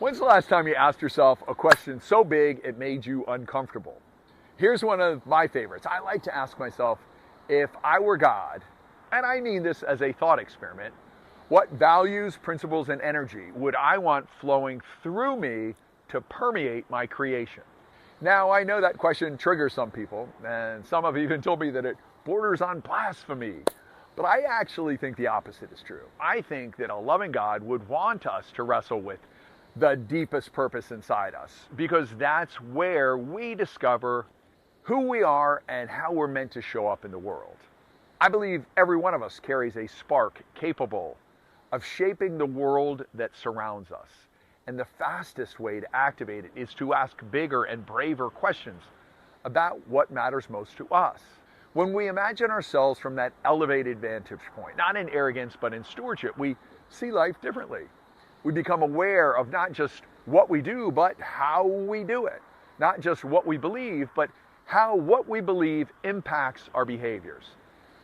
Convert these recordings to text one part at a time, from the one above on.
When's the last time you asked yourself a question so big it made you uncomfortable? Here's one of my favorites. I like to ask myself, if I were God, and I mean this as a thought experiment, what values, principles, and energy would I want flowing through me to permeate my creation? Now, I know that question triggers some people, and some have even told me that it borders on blasphemy. But I actually think the opposite is true. I think that a loving God would want us to wrestle with the deepest purpose inside us, because that's where we discover who we are and how we're meant to show up in the world. I believe every one of us carries a spark capable of shaping the world that surrounds us. And the fastest way to activate it is to ask bigger and braver questions about what matters most to us. When we imagine ourselves from that elevated vantage point, not in arrogance, but in stewardship, we see life differently. We become aware of not just what we do, but how we do it. Not just what we believe, but how what we believe impacts our behaviors.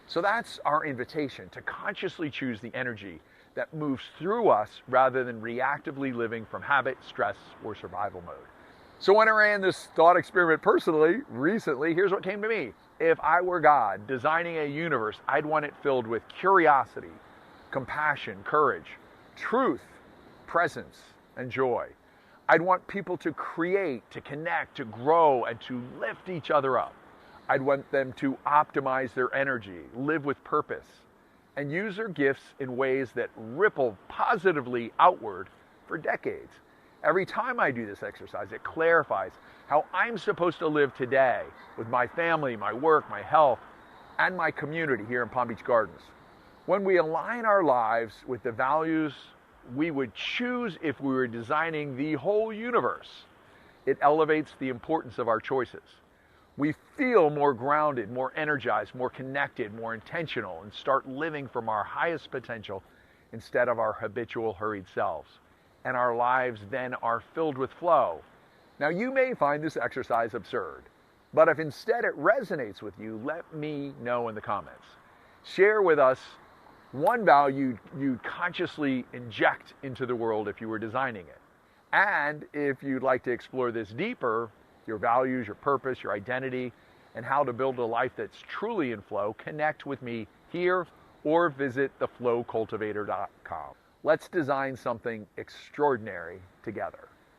So that's our invitation, to consciously choose the energy that moves through us rather than reactively living from habit, stress, or survival mode. So when I ran this thought experiment personally, recently, here's what came to me. If I were God designing a universe, I'd want it filled with curiosity, compassion, courage, truth, presence, and joy. I'd want people to create, to connect, to grow, and to lift each other up. I'd want them to optimize their energy, live with purpose, and use their gifts in ways that ripple positively outward for decades. Every time I do this exercise, it clarifies how I'm supposed to live today with my family, my work, my health, and my community here in Palm Beach Gardens. When we align our lives with the values we would choose if we were designing the whole universe, it elevates the importance of our choices. We feel more grounded, more energized, more connected, more intentional, and start living from our highest potential instead of our habitual hurried selves. And our lives then are filled with flow. Now, you may find this exercise absurd, but if instead it resonates with you, let me know in the comments. Share with us one value you'd consciously inject into the world if you were designing it. And if you'd like to explore this deeper, your values, your purpose, your identity, and how to build a life that's truly in flow, connect with me here or visit theflowcultivator.com. Let's design something extraordinary together.